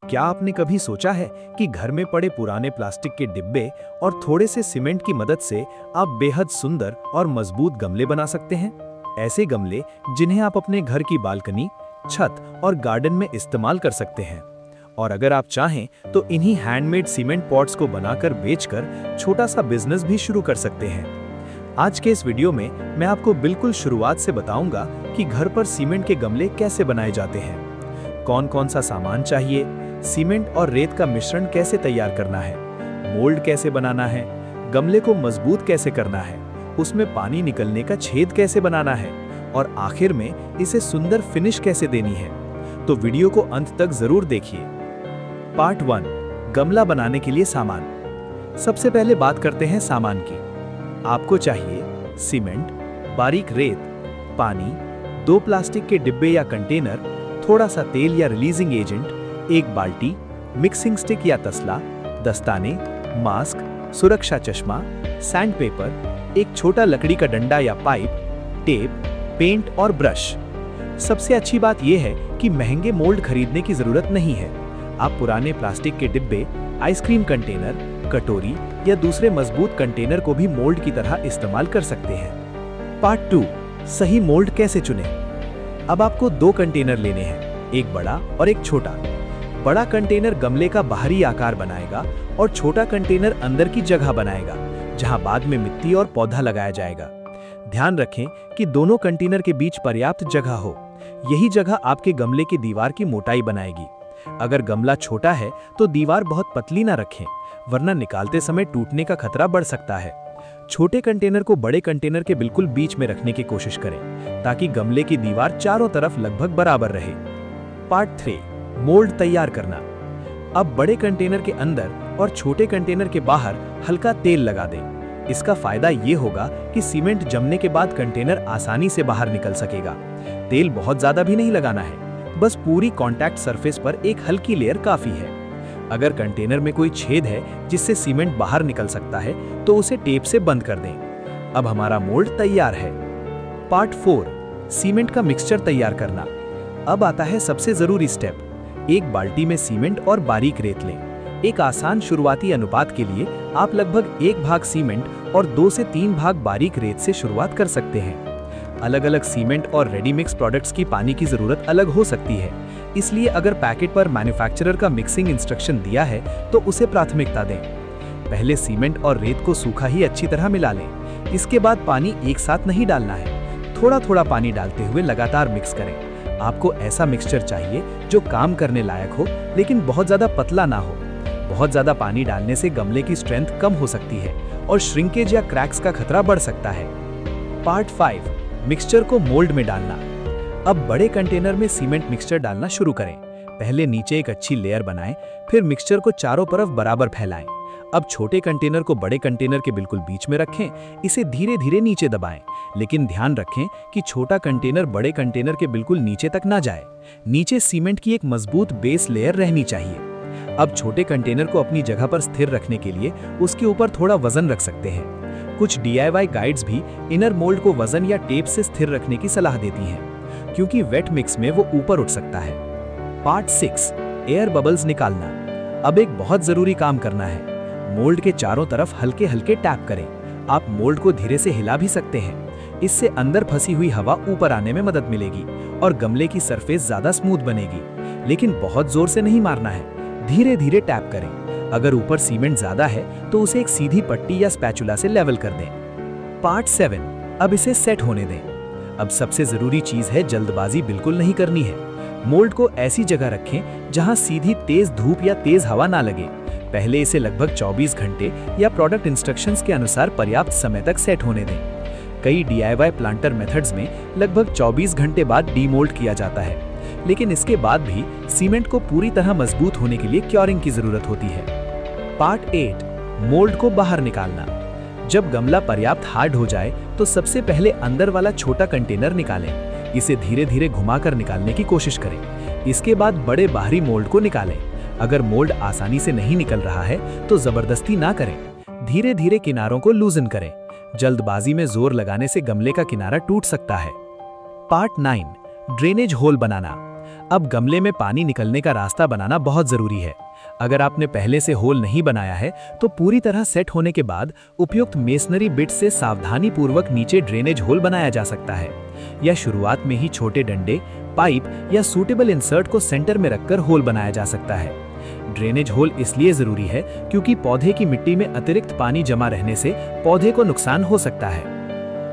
क्या आपने कभी सोचा है कि घर में पड़े पुराने प्लास्टिक के डिब्बे और थोड़े से सीमेंट की मदद से आप बेहद सुंदर और मजबूत गमले बना सकते हैं? ऐसे गमले जिन्हें आप अपने घर की बालकनी, छत और गार्डन में इस्तेमाल कर सकते हैं। और अगर आप चाहें तो इन्हीं हैंडमेड सीमेंट पॉट्स को बनाकर बेचकर छोटा सा बिजनेस भी शुरू कर सकते हैं। आज के इस वीडियो में मैं आपको बिल्कुल शुरुआत से बताऊंगा कि घर पर सीमेंट के गमले कैसे बनाए जाते हैं, कौन कौन सा सामान चाहिए, सीमेंट और रेत का मिश्रण कैसे तैयार करना है, मोल्ड कैसे बनाना है, गमले को मजबूत कैसे करना है, उसमें पानी निकलने का छेद कैसे बनाना है और आखिर में इसे सुंदर फिनिश कैसे देनी है। तो वीडियो को अंत तक जरूर देखिए। पार्ट 1, गमला बनाने के लिए सामान। सबसे पहले बात करते हैं सामान की। आपको चाहिए सीमेंट, बारीक रेत, पानी, 2 प्लास्टिक के डिब्बे या कंटेनर, थोड़ा सा तेल या रिलीजिंग एजेंट, 1 बाल्टी, मिक्सिंग स्टिक या तसला, दस्ताने, मास्क, सुरक्षा चश्मा, सैंडपेपर, एक छोटा लकड़ी का डंडा या पाइप, टेप, पेंट और ब्रश। सबसे अच्छी बात यह है कि महंगे मोल्ड खरीदने की जरूरत नहीं है। आप पुराने प्लास्टिक के डिब्बे, आइसक्रीम कंटेनर, कटोरी या दूसरे मजबूत कंटेनर को भी मोल्ड की तरह इस्तेमाल कर सकते हैं। पार्ट 2, सही मोल्ड कैसे चुनें। अब आपको 2 कंटेनर लेने हैं, एक बड़ा और एक छोटा। बड़ा कंटेनर गमले का बाहरी आकार बनाएगा और छोटा कंटेनर अंदर की जगह बनाएगा, जहां बाद में मिट्टी और पौधा लगाया जाएगा। ध्यान रखें कि दोनों कंटेनर के बीच पर्याप्त जगह हो। यही जगह आपके गमले की दीवार की मोटाई बनाएगी। अगर गमला छोटा है तो दीवार बहुत पतली ना रखें, वरना निकालते समय टूटने का खतरा बढ़ सकता है। छोटे कंटेनर को बड़े कंटेनर के बिल्कुल बीच में रखने की कोशिश करें, ताकि गमले की दीवार चारों तरफ लगभग बराबर रहे। पार्ट 3, मोल्ड तैयार करना। अब बड़े कंटेनर के अंदर और छोटे कंटेनर के बाहर हल्का तेल लगा दें। इसका फायदा ये होगा कि सीमेंट जमने के बाद कंटेनर आसानी से बाहर निकल सकेगा। तेल बहुत ज्यादा भी नहीं लगाना है, बस पूरी कॉन्टैक्ट सरफेस पर एक हल्की लेयर काफी है। अगर कंटेनर में कोई छेद है जिससे सीमेंट बाहर निकल सकता है, तो उसे टेप से बंद कर दें। अब हमारा मोल्ड तैयार है। पार्ट 4, सीमेंट का मिक्सचर तैयार करना। अब आता है सबसे जरूरी स्टेप। एक बाल्टी में सीमेंट और बारीक रेत लें। एक आसान शुरुआती अनुपात के लिए आप लगभग 1 भाग सीमेंट और 2 से 3 भाग बारीक रेत से शुरुआत कर सकते हैं। अलग अलग सीमेंट और रेडी मिक्स प्रोडक्ट्स की पानी की जरूरत अलग हो सकती है, इसलिए अगर पैकेट पर मैन्युफैक्चरर का मिक्सिंग इंस्ट्रक्शन दिया है तो उसे प्राथमिकता दें। पहले सीमेंट और रेत को सूखा ही अच्छी तरह मिला लें। इसके बाद पानी एक साथ नहीं डालना है, थोड़ा थोड़ा पानी डालते हुए लगातार मिक्स करें। आपको ऐसा मिक्सचर चाहिए जो काम करने लायक हो, लेकिन बहुत ज्यादा पतला ना हो। बहुत ज्यादा पानी डालने से गमले की स्ट्रेंथ कम हो सकती है और श्रिंकेज या क्रैक्स का खतरा बढ़ सकता है। पार्ट 5, मिक्सचर को मोल्ड में डालना। अब बड़े कंटेनर में सीमेंट मिक्सचर डालना शुरू करें। पहले नीचे एक अच्छी लेयर बनाएं, फिर मिक्सचर को चारों तरफ बराबर फैलाएं। अब छोटे कंटेनर को बड़े कंटेनर के बिल्कुल बीच में रखें। इसे धीरे धीरे नीचे दबाएं, लेकिन ध्यान रखें कि छोटा कंटेनर बड़े कंटेनर के बिल्कुल नीचे तक ना जाए। नीचे सीमेंट की एक मजबूत बेस लेयर रहनी चाहिए। अब छोटे कंटेनर को अपनी जगह पर स्थिर रखने के लिए उसके ऊपर थोड़ा वजन रख सकते हैं। कुछ DIY गाइड्स भी इनर मोल्ड को वजन या टेप से स्थिर रखने की सलाह देती हैं, क्योंकि वेट मिक्स में वो ऊपर उठ सकता है। पार्ट 6, एयर बबल्स निकालना। अब एक बहुत जरूरी काम करना है। मोल्ड के चारों तरफ हल्के हल्के टैप करें। आप मोल्ड को धीरे से हिला भी सकते हैं। इससे अंदर फंसी हुई हवा ऊपर आने में मदद मिलेगी और गमले की सरफेस ज्यादा स्मूथ बनेगी। लेकिन बहुत जोर से नहीं मारना है, धीरे धीरे टैप करें। अगर ऊपर सीमेंट ज्यादा है तो उसे एक सीधी पट्टी या स्पैचुला से लेवल कर दें। पार्ट 7, अब इसे सेट होने दें। अब सबसे जरूरी चीज है, जल्दबाजी बिल्कुल नहीं करनी है। मोल्ड को ऐसी जगह रखें जहां सीधी तेज धूप या तेज हवा ना लगे। पहले इसे लगभग 24 घंटे या प्रोडक्ट इंस्ट्रक्शंस के अनुसार पर्याप्त समय तक सेट होने दें। कई DIY प्लांटर मेथड्स में लगभग 24 घंटे बाद डीमोल्ड किया जाता है, लेकिन इसके बाद भी सीमेंट को पूरी तरह मजबूत होने के लिए क्योरिंग की जरूरत होती है। पार्ट 8, मोल्ड को बाहर निकालना। जब गमला पर्याप्त हार्ड हो जाए तो सबसे पहले अंदर वाला छोटा कंटेनर निकालें। इसे धीरे धीरे घुमाकर निकालने की कोशिश करें। इसके बाद बड़े बाहरी मोल्ड को निकालें। अगर मोल्ड आसानी से नहीं निकल रहा है तो जबरदस्ती ना करें, धीरे धीरे किनारों को लूजन करें। जल्दबाजी में जोर लगाने से गमले का किनारा टूट सकता है। पार्ट 9, ड्रेनेज होल बनाना। अब गमले में पानी निकलने का रास्ता बनाना बहुत जरूरी है। अगर आपने पहले से होल नहीं बनाया है तो पूरी तरह सेट होने के बाद उपयुक्त मेसनरी बिट से सावधानी पूर्वक नीचे ड्रेनेज होल बनाया जा सकता है, या शुरुआत में ही छोटे डंडे, पाइप या सूटेबल इंसर्ट को सेंटर में रखकर होल बनाया जा सकता है। ड्रेनेज होल इसलिए जरूरी है क्योंकि पौधे की मिट्टी में अतिरिक्त पानी जमा रहने से पौधे को नुकसान हो सकता है।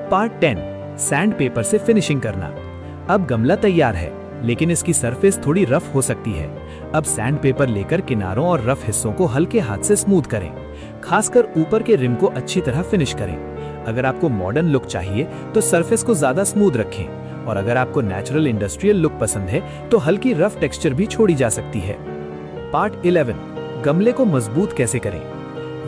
पार्ट 10, सैंड पेपर से फिनिशिंग करना। अब गमला तैयार है, लेकिन इसकी सरफेस थोड़ी रफ हो सकती है। अब सैंड पेपर लेकर किनारों और रफ हिस्सों को हल्के हाथ से स्मूथ करें, खासकर ऊपर के रिम को अच्छी तरह फिनिश करें। अगर आपको मॉडर्न लुक चाहिए तो सरफेस को ज्यादा स्मूथ रखें, और अगर आपको नेचुरल इंडस्ट्रियल लुक पसंद है तो हल्की रफ टेक्सचर भी छोड़ी जा सकती है। पार्ट 11, गमले को मजबूत कैसे करें।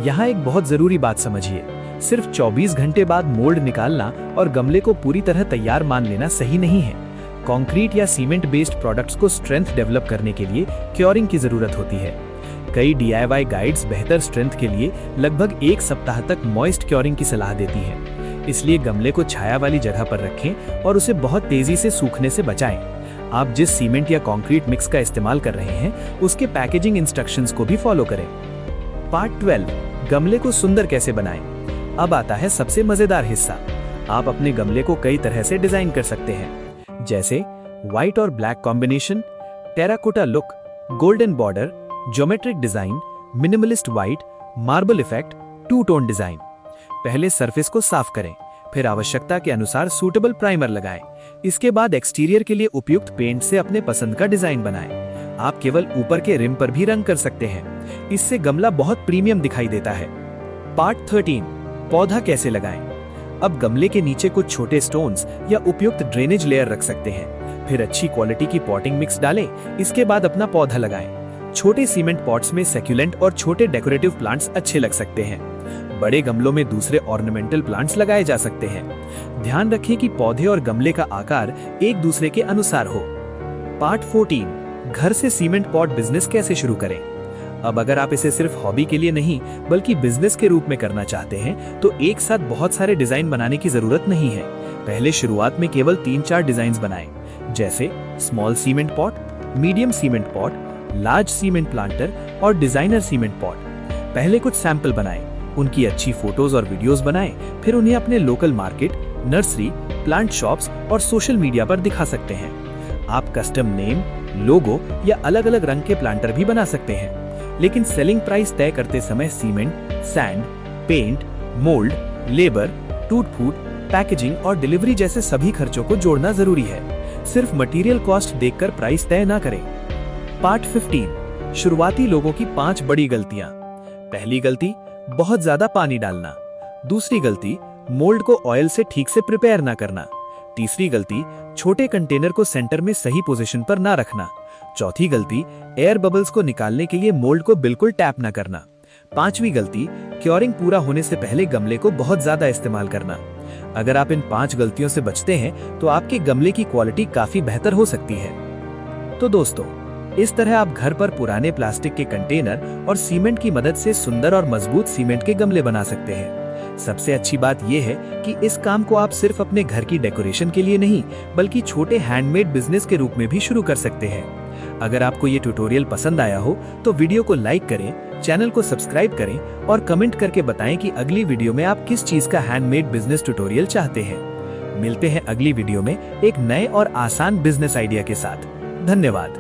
यहाँ एक बहुत जरूरी बात समझिए, सिर्फ 24 घंटे बाद मोल्ड निकालना और गमले को पूरी तरह तैयार मान लेना सही नहीं है। कंक्रीट या सीमेंट बेस्ड प्रोडक्ट्स को स्ट्रेंथ डेवलप करने के लिए क्योरिंग की जरूरत होती है। कई DIY गाइड्स बेहतर स्ट्रेंथ के लिए लगभग 1 सप्ताह तक मॉइस्ट क्योरिंग की सलाह देती हैं। इसलिए गमले को छाया वाली जगह पर रखें और उसे बहुत तेजी से सूखने से बचाएं। आप जिस सीमेंट या कंक्रीट मिक्स का इस्तेमाल कर रहे हैं उसके पैकेजिंग इंस्ट्रक्शंस को भी फॉलो करें। पार्ट 12, गमले को सुंदर कैसे बनाएं। अब आता है सबसे मजेदार हिस्सा। आप अपने गमले को कई तरह से डिजाइन कर सकते हैं, जैसे व्हाइट और black combination, terracotta look, golden border, geometric design, minimalist white, marble effect, two tone design. पहले सरफेस को साफ करें, फिर आवश्यकता के अनुसार सूटेबल प्राइमर लगाएं। इसके बाद एक्सटीरियर के लिए उपयुक्त पेंट से अपने पसंद का डिजाइन बनाएं। आप केवल ऊपर के रिम पर भी रंग कर सकते हैं, इससे गमला बहुत प्रीमियम दिखाई देता है। पार्ट 13, पौधा कैसे लगाएं। अब गमले के नीचे कुछ छोटे स्टोन्स या उपयुक्त ड्रेनेज लेयर रख सकते हैं, फिर अच्छी क्वालिटी की पॉटिंग मिक्स डालें। इसके बाद अपना पौधा लगाएं। छोटे सीमेंट पॉट्स में सेक्युलेंट और छोटे डेकोरेटिव प्लांट्स अच्छे लग सकते हैं। बड़े गमलों में दूसरे ऑर्नामेंटल प्लांट्स लगाए जा सकते हैं। ध्यान रखें कि पौधे और गमले का आकार एक दूसरे के अनुसार हो। पार्ट 14, घर से सीमेंट पॉट बिजनेस कैसे शुरू करें। अब अगर आप इसे सिर्फ हॉबी के लिए नहीं बल्कि बिजनेस के रूप में करना चाहते हैं तो एक साथ बहुत सारे डिजाइन बनाने की जरूरत नहीं है। पहले शुरुआत में केवल 3-4 डिजाइन बनाएं, जैसे small cement pot, medium cement pot, large cement planter और डिजाइनर सीमेंट पॉट। पहले कुछ सैंपल बनाएं, उनकी अच्छी फोटोज और वीडियोस बनाएं, फिर उन्हें अपने local market, nursery, plant shops और सोशल मीडिया पर दिखा सकते हैं। आप कस्टम नेम, लोगो या अलग अलग रंग के प्लांटर भी बना सकते हैं, लेकिन सेलिंग प्राइस तय करते समय cement, sand, paint, mould, labour, टूट फूट, पैकेजिंग और डिलीवरी जैसे सभी खर्चों को जोड़ना जरूरी है। सिर्फ मटेरियल कॉस्ट देखकर प्राइस तय ना करें। पार्ट 15, शुरुआती लोगों की 5 बड़ी गलतियां। पहली गलती, बहुत ज्यादा पानी डालना। दूसरी गलती, मोल्ड को ऑयल से ठीक से प्रिपेयर ना करना। तीसरी गलती, छोटे कंटेनर को सेंटर में सही पोजीशन पर ना रखना। चौथी गलती, एयर बबल्स को निकालने के लिए मोल्ड को बिल्कुल टैप ना करना। पांचवी गलती, क्योरिंग पूरा होने से पहले गमले को बहुत ज्यादा इस्तेमाल करना। अगर आप इन 5 गलतियों से बचते हैं तो आपके गमले की क्वालिटी काफी बेहतर हो सकती है। तो दोस्तों, इस तरह आप घर पर पुराने प्लास्टिक के कंटेनर और सीमेंट की मदद से सुंदर और मजबूत सीमेंट के गमले बना सकते हैं। सबसे अच्छी बात यह है कि इस काम को आप सिर्फ अपने घर की डेकोरेशन के लिए नहीं बल्कि छोटे हैंडमेड बिजनेस के रूप में भी शुरू कर सकते हैं। अगर आपको ये ट्यूटोरियल पसंद आया हो तो वीडियो को लाइक करें, चैनल को सब्सक्राइब करें और कमेंट करके बताएं कि अगली वीडियो में आप किस चीज का हैंडमेड बिजनेस ट्यूटोरियल चाहते हैं। मिलते हैं अगली वीडियो में एक नए और आसान बिजनेस आइडिया के साथ। धन्यवाद।